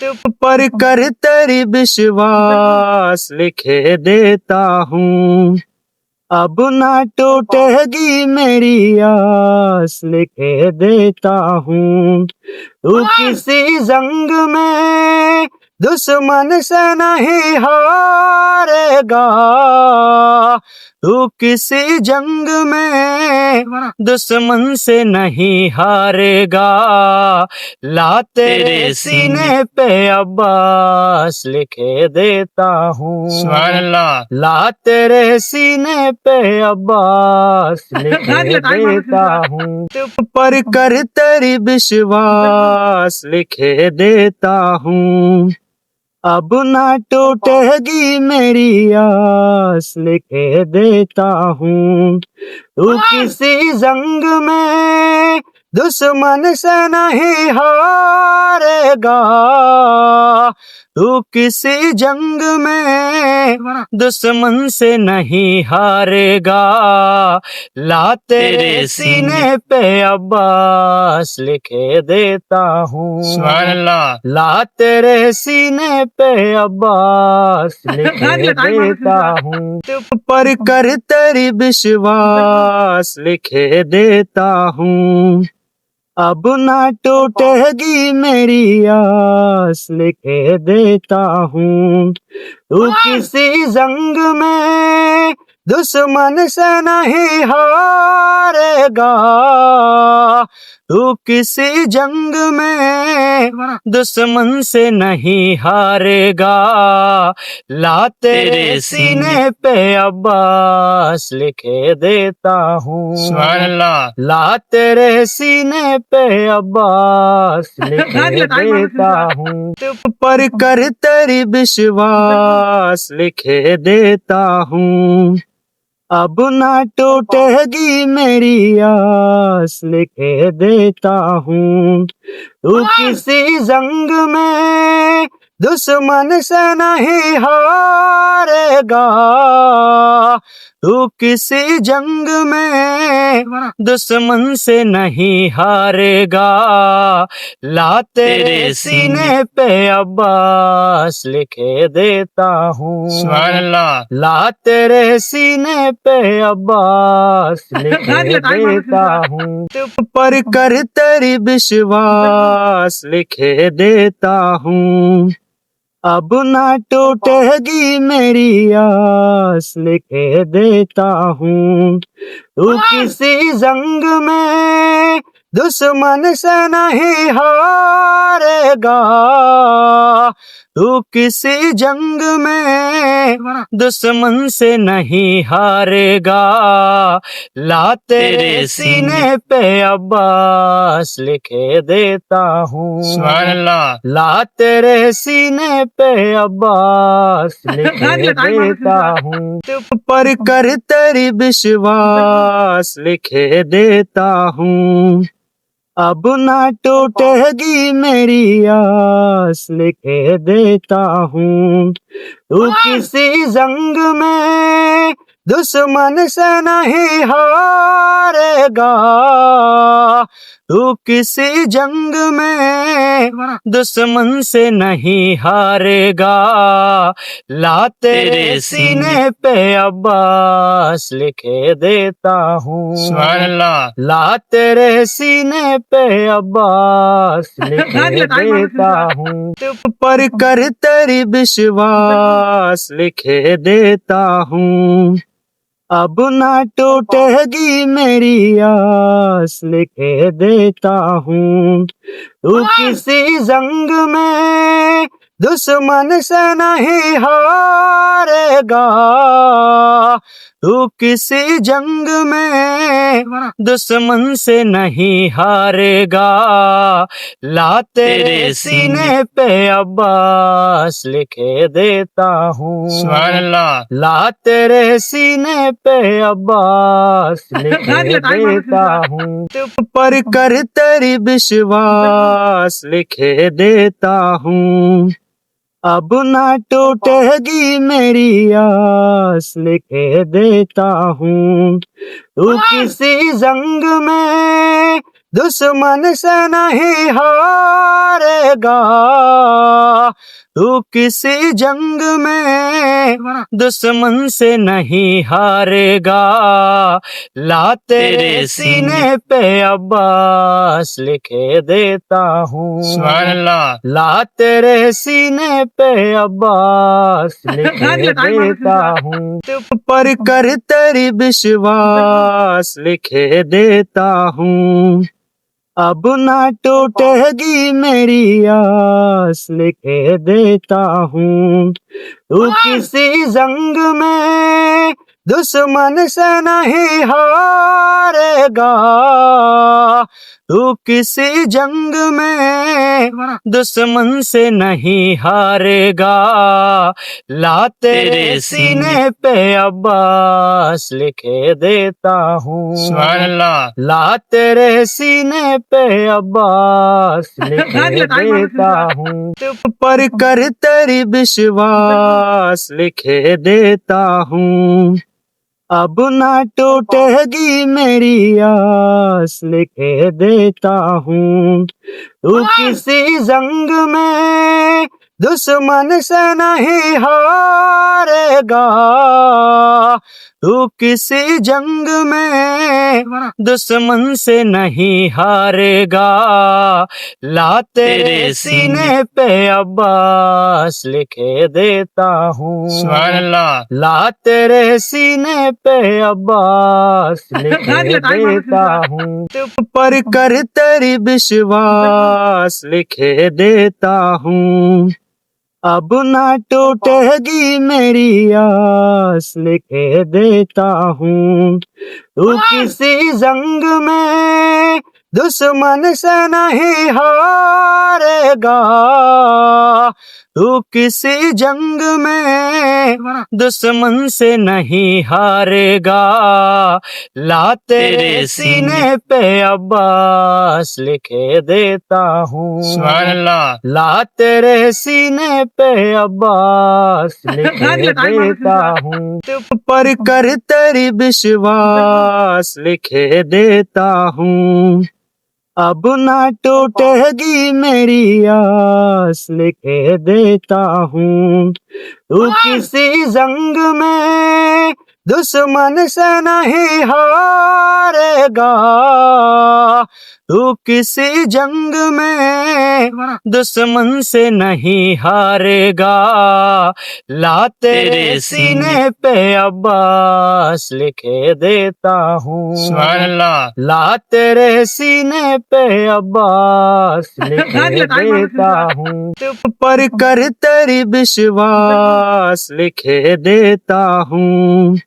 चुप पर कर तेरी विश्वास लिखे देता हूँ। अब ना टूटेगी मेरी आस लिखे देता हूँ। तू किसी जंग में दुश्मन से नहीं हारेगा। तू किसी जंग में दुश्मन से नहीं हारेगा। ला तेरे सीने पे अब्बास लिखे देता हूँ। सुभान अल्लाह। ला तेरे सीने पे अब्बास लिखे देता हूँ। चुप पर कर तेरी विश्वास लिखे देता हूँ। अब ना टूटेगी मेरी आस लिखे देता हूँ। तू किसी जंग में दुश्मन से नहीं हारेगा। तू किसी जंग में दुश्मन से नहीं हारेगा। ला तेरे सीने पे अब्बास लिखे देता हूँ। सुभान अल्लाह। ला तेरे सीने पे अब्बास लिखे देता हूँ। चुप पर कर तेरी विश्वास लिखे देता हूँ। अब ना टूटेगी मेरी आस लिखे देता हूँ। तू किसी जंग में दुश्मन से नहीं हारेगा। तू किसी जंग में दुश्मन से नहीं हारेगा। ला तेरे सीने पे अब्बास लिखे देता हूँ। सुभान अल्लाह। ला तेरे सीने पे अब्बास लिखे देता हूँ। चुप पर कर तेरी विश्वास लिखे देता हूँ। अब ना टूटेगी मेरी आस लिखे देता हूँ। तू किसी जंग में दुश्मन से नहीं हारेगा। तू किसी जंग में दुश्मन से नहीं हारेगा। ला तेरे सीने पे अब्बास लिखे देता हूँ। सुभान अल्लाह। ला तेरे सीने पे अब्बास लिखे देता हूँ। चुप पर कर तेरी विश्वास लिखे देता हूँ। अब ना टूटेगी मेरी आस लिखे देता हूँ। तू किसी जंग में दुश्मन से नहीं हारेगा। तू किसी जंग में दुश्मन से नहीं हारेगा। ला तेरे सीने पे अब्बास लिखे देता हूँ। सुभान अल्लाह। ला तेरे सीने पे अब्बास लिखे देता हूँ। चुप पर कर तेरी विश्वास लिखे देता हूँ। अब ना टूटेगी मेरी आस लिखे देता हूँ। तू किसी जंग में दुश्मन से नहीं हारेगा। तू किसी जंग में दुश्मन से नहीं हारेगा। ला तेरे सीने पे अब्बास लिखे देता हूँ। सुभान अल्लाह। ला तेरे सीने पे अब्बास लिखे देता हूँ। चुप पर कर तेरी विश्वास लिखे देता हूँ। अब ना टूटेगी मेरी आस लिखे देता हूँ। तू किसी जंग में दुश्मन से नहीं हारेगा। तू किसी जंग में दुश्मन से नहीं हारेगा। ला तेरे सीने पे अब्बास लिखे देता हूँ। सुभान अल्लाह। ला तेरे सीने पे अब्बास लिखे देता हूँ। चुप पर कर तेरी विश्वास लिखे देता हूँ। अब ना टूटेगी मेरी आस, लिखे देता हूँ। तू किसी जंग में दुश्मन से नहीं हारेगा, तू किसी जंग में दुश्मन से नहीं हारेगा। ला तेरे सीने पे अब्बास, लिखे देता हूँ। सुभान अल्लाह। ला तेरे सीने पे अब्बास, लिखे देता हूँ। पर कर तेरी विश्वास, लिखे देता हूँ। अब ना टूटेगी मेरी आस, लिखे देता हूँ। तू किसी जंग में दुश्मन से नहीं हारेगा, तू किसी जंग में दुश्मन से नहीं हारेगा। ला तेरे सीने पे अब्बास, लिखे देता हूँ। सुभान अल्लाह। ला तेरे सीने पे अब्बास, लिखे देता हूँ। पर कर तेरी विश्वास, लिखे देता हूँ। अब ना टूटेगी मेरी आस, लिखे देता हूँ। तू किसी जंग में दुश्मन से नहीं हारेगा, तू किसी जंग में दुश्मन से नहीं हारेगा। ला तेरे सीने पे अब्बास, लिखे देता हूँ। सुभान अल्लाह। ला तेरे सीने पे अब्बास, लिखे देता हूँ। पर कर तेरी विश्वास, लिखे देता हूँ। अब ना टूटेगी मेरी आस, लिखे देता हूँ। तू किसी जंग में दुश्मन से नहीं हारेगा, तू किसी जंग में दुश्मन से नहीं हारेगा। ला तेरे सीने पे अब्बास, लिखे देता हूँ। सुभान अल्लाह। ला तेरे सीने पे अब्बास, लिखे देता हूँ। पर कर तेरी विश्वास, लिखे देता हूँ। अब ना टूटेगी मेरी आस, लिखे देता हूँ। तू किसी जंग में दुश्मन से नहीं हारेगा, तू किसी जंग में दुश्मन से नहीं हारेगा। ला तेरे सीने पे अब्बास, लिखे देता हूँ। सुभान अल्लाह। ला तेरे सीने पे अब्बास, लिखे देता हूँ। पर कर तेरी विश्वास, लिखे देता हूँ।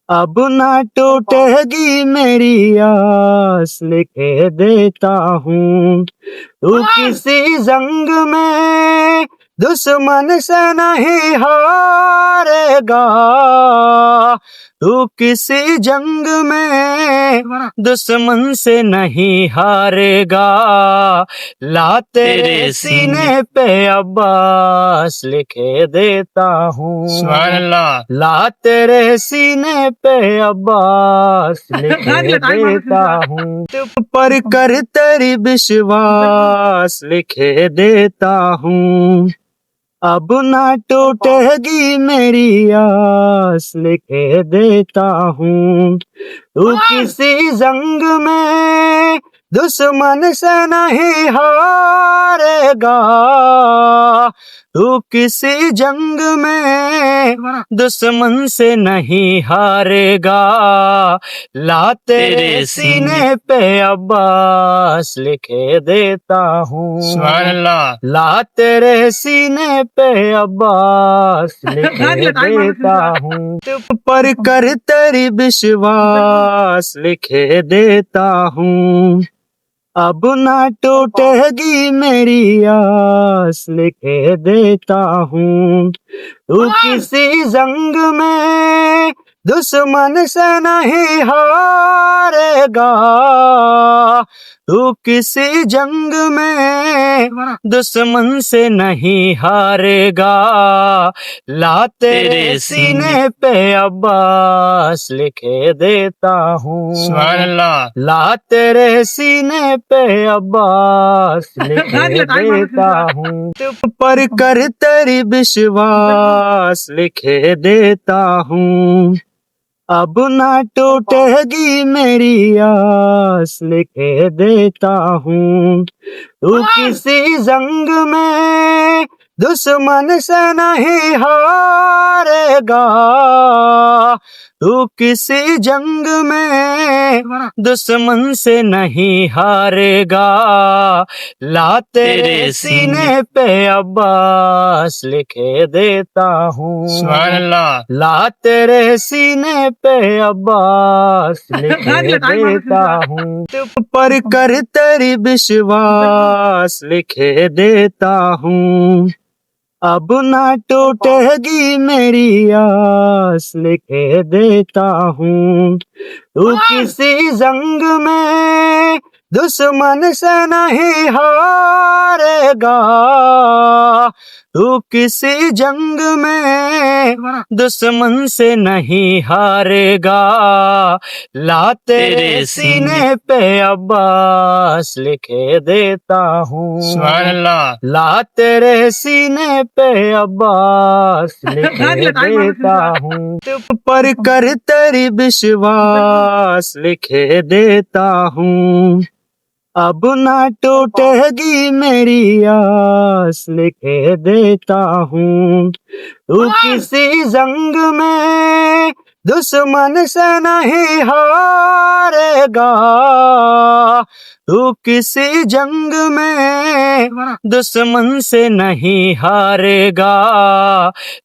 अब ना टूटेगी मेरी आस, लिखे देता हूँ। तू किसी जंग में दुश्मन से नहीं हारेगा, तू किसी जंग में दुश्मन से नहीं हारेगा। ला तेरे सीने पे अब्बास, लिखे देता हूँ। सुभान अल्लाह। ला तेरे सीने पे अब्बास, लिखे देता हूँ। पर कर तेरी विश्वास, लिखे देता हूँ। अब ना टूटेगी मेरी आस, लिखे देता हूँ। तू किसी जंग में दुश्मन से नहीं हारेगा, तू किसी जंग में दुश्मन से नहीं हारेगा। ला तेरे सीने पे अब्बास, लिखे देता हूँ। सुभान अल्लाह। ला तेरे सीने पे अब्बास, लिखे देता हूँ। पर कर तेरी विश्वास, लिखे देता हूँ। अब ना टूटेगी मेरी आस, लिखे देता हूँ। तू किसी जंग में दुश्मन से नहीं हारेगा, तू किसी जंग में दुश्मन से नहीं हारेगा। ला तेरे सीने पे अब्बास लिखे देता हूँ। सुभान अल्लाह। ला तेरे सीने पे अब्बास लिखे देता हूँ। पर कर तेरी विश्वास लिखे देता हूँ। अब ना टूटेगी मेरी आस लिखे देता हूँ। तू किसी जंग में दुश्मन से नहीं हारेगा। तू किसी जंग में दुश्मन से नहीं हारेगा। ला तेरे सीने पे अब्बास लिखे देता हूँ। सुभान अल्लाह। ला तेरे सीने पे अब्बास लिखे देता हूँ। पर कर तेरी विश्वास लिखे देता हूँ। अब ना टूटेगी मेरी आस लिखे देता हूँ। तू किसी जंग में दुश्मन से नहीं हारेगा। तू किसी जंग में दुश्मन से नहीं हारेगा। ला तेरे सीने पे अब्बास लिखे देता हूँ। सुभान अल्लाह। ला तेरे सीने पे अब्बास लिखे देता हूँ। पर कर तेरी विश्वास लिखे देता हूँ। अब ना टूटेगी मेरी आस लिखे देता हूँ। तू किसी जंग में दुश्मन से नहीं हारेगा। तू किसी जंग में दुश्मन से नहीं हारेगा।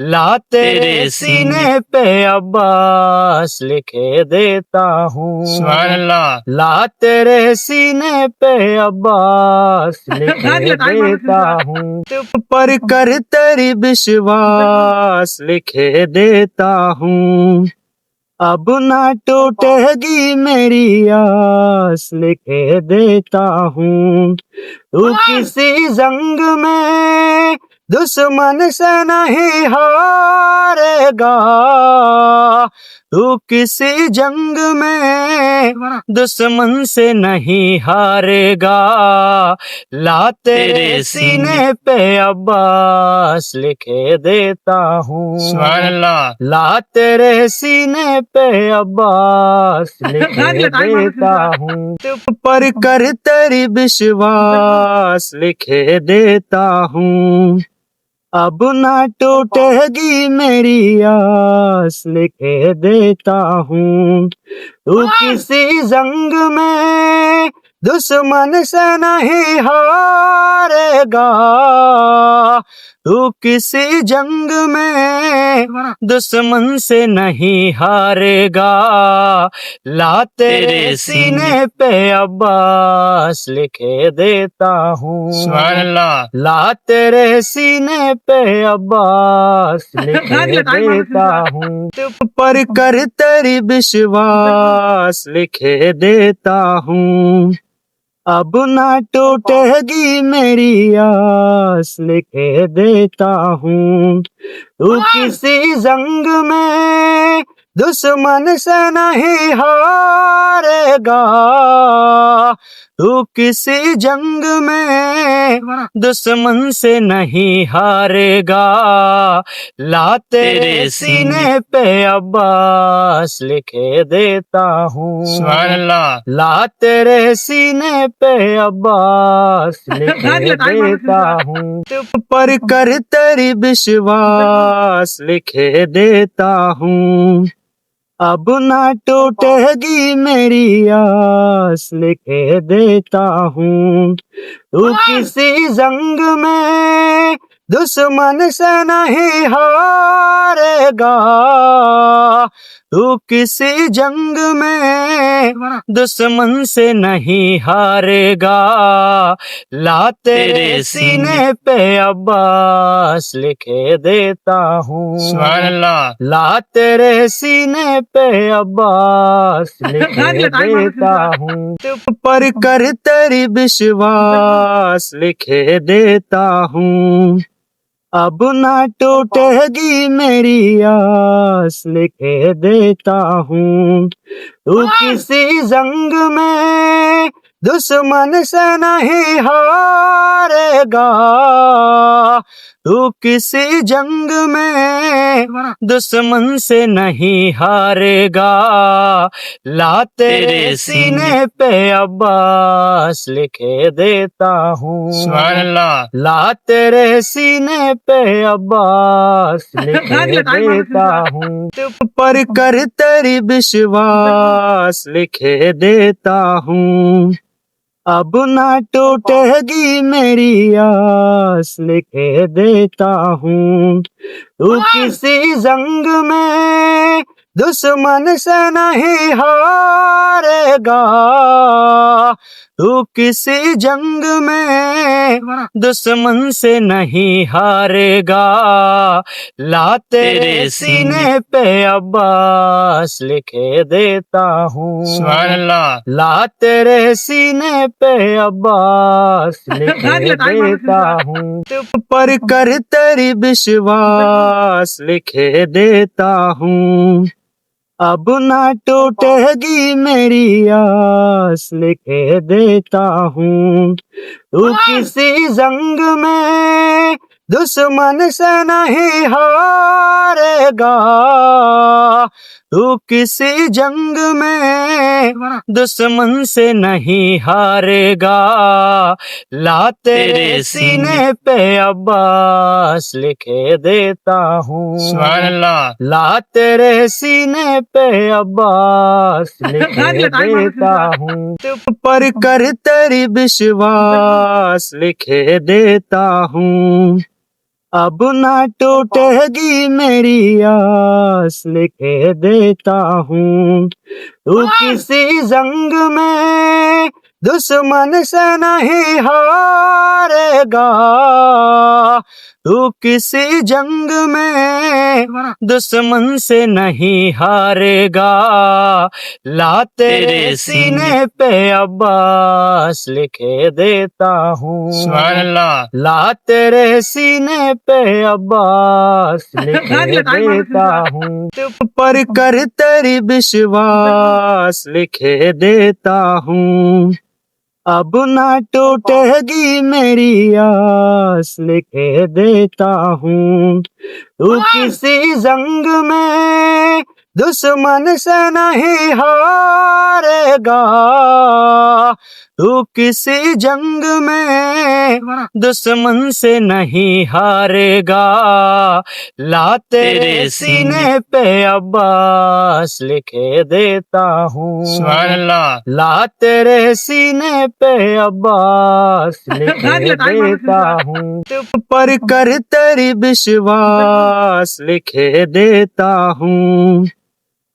ला तेरे सीने पे अब्बास लिखे देता हूँ। सुभान अल्लाह। ला तेरे सीने पे अब्बास लिखे देता हूँ। पर कर तेरी विश्वास लिखे देता हूँ। अब ना टूटेगी मेरी आस लिखे देता हूँ। तू किसी जंग में दुश्मन से नहीं हारेगा। तू किसी जंग में दुश्मन से नहीं हारेगा। ला तेरे सीने पे अब्बास लिखे देता हूँ। सुभान अल्लाह। ला तेरे सीने पे अब्बास लिखे देता हूँ। पर कर तेरी विश्वास लिखे देता हूँ। अब ना टूटेगी मेरी आस लिखे देता हूँ। तू किसी जंग में दुश्मन से नहीं हारेगा। तू किसी जंग में दुश्मन से नहीं हारेगा। ला तेरे सीने पे अब्बास लिखे देता हूँ। सुभान अल्लाह। ला तेरे सीने पे अब्बास लिखे देता हूँ। पर कर तेरी विश्वास लिखे देता हूँ। अब ना टूटेगी मेरी आस लिखे देता हूँ। तू किसी जंग में दुश्मन से नहीं हारेगा। तू किसी जंग में दुश्मन से नहीं हारेगा। ला तेरे सीने पे अब्बास लिखे देता हूँ। सुभान अल्लाह। ला तेरे सीने पे अब्बास लिखे देता हूँ। पर कर तेरी विश्वास लिखे देता हूँ। अब ना टूटेगी मेरी आस लिखे देता हूँ। तू किसी जंग में दुश्मन से नहीं हारेगा। तू किसी जंग में दुश्मन से नहीं हारेगा। ला तेरे सीने पे अब्बास लिखे देता हूँ। सुभान अल्लाह। ला तेरे सीने पे अब्बास लिखे देता हूँ। पर कर तेरी विश्वास लिखे देता हूँ। अब ना टूटेगी मेरी आस लिखे देता हूँ। तू किसी जंग में दुश्मन से नहीं हारेगा। तू किसी जंग में दुश्मन से नहीं हारेगा। ला तेरे सीने पे अब्बास लिखे देता हूँ। सुभान अल्लाह। ला तेरे सीने पे अब्बास लिखे देता हूँ। पर कर तेरी विश्वास लिखे देता हूँ। अब ना टूटेगी मेरी आस लिखे देता हूँ। तू किसी जंग में दुश्मन से नहीं हारेगा। तू किसी जंग में दुश्मन से नहीं हारेगा। ला तेरे सीने पे अब्बास लिखे देता हूँ। सुभान अल्लाह। ला तेरे सीने पे अब्बास लिखे देता हूँ। पर कर तेरी विश्वास लिखे देता हूँ। अब ना टूटेगी मेरी आस लिखे देता हूँ। तू किसी जंग में दुश्मन से नहीं हारेगा। तू किसी जंग में दुश्मन से नहीं हारेगा। ला तेरे सीने पे अब्बास लिखे देता हूँ। सुभान अल्लाह। ला तेरे सीने पे अब्बास लिखे देता हूँ। पर कर तेरी विश्वास लिखे देता हूँ। अब ना टूटेगी मेरी आस लिखे देता हूँ। तू किसी जंग में दुश्मन से नहीं हारेगा। तू किसी जंग में दुश्मन से नहीं हारेगा। ला तेरे सीने पे अब्बास लिखे देता हूँ। सुभान अल्लाह। ला तेरे सीने पे अब्बास लिखे देता हूँ। पर कर तेरी विश्वास लिखे देता हूँ। अब ना टूटेगी मेरी आस लिखे देता हूँ। तू किसी जंग में दुश्मन से नहीं हारेगा। तू किसी जंग में दुश्मन से नहीं हारेगा। ला तेरे सीने पे अब्बास लिखे देता हूँ। सुभान अल्लाह। ला तेरे सीने पे अब्बास लिखे देता हूँ। पर कर तेरी विश्वास लिखे देता हूँ।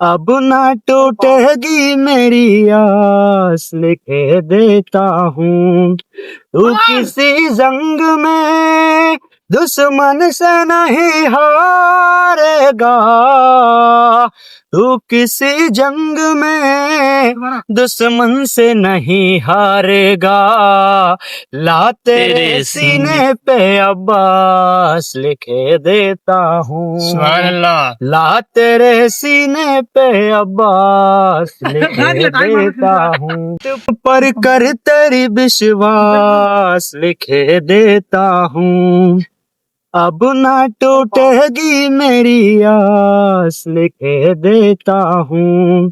अब ना टूटेगी मेरी आस लिखे देता हूँ। तू किसी जंग में दुश्मन से नहीं हारेगा। तू किसी जंग में दुश्मन से नहीं हारेगा। ला तेरे सीने पे अब्बास लिखे देता हूँ। सुभान अल्लाह। ला तेरे सीने पे अब्बास लिखे देता हूँ। पर कर तेरी विश्वास लिखे देता हूँ। अब ना टूटेगी मेरी आस लिखे देता हूँ।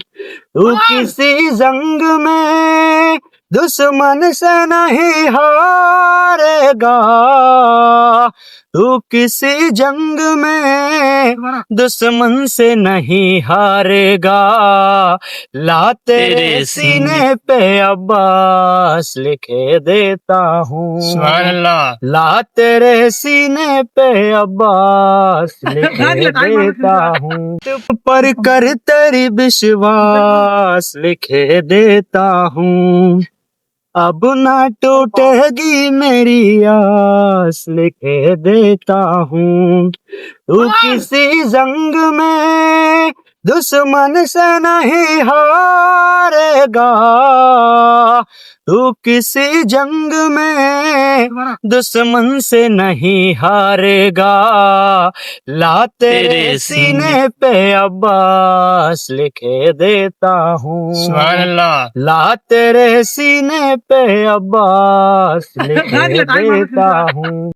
तू किसी जंग में दुश्मन से नहीं हारेगा, तू किसी जंग में दुश्मन से नहीं हारेगा। ला तेरे सीने पे अब्बास लिखे देता हूँ, सुभान अल्लाह, ला तेरे सीने पे अब्बास लिखे देता हूँ, पर कर तेरी विश्वास लिखे देता हूँ। अब ना टूटेगी मेरी आस लिखे देता हूँ। तू किसी जंग में दुश्मन से नहीं हारेगा, तू किसी जंग में दुश्मन से नहीं हारेगा। ला तेरे सीने पे अब्बास लिखे देता हूँ, सुभान अल्लाह, ला तेरे सीने पे अब्बास लिखे देता हूँ।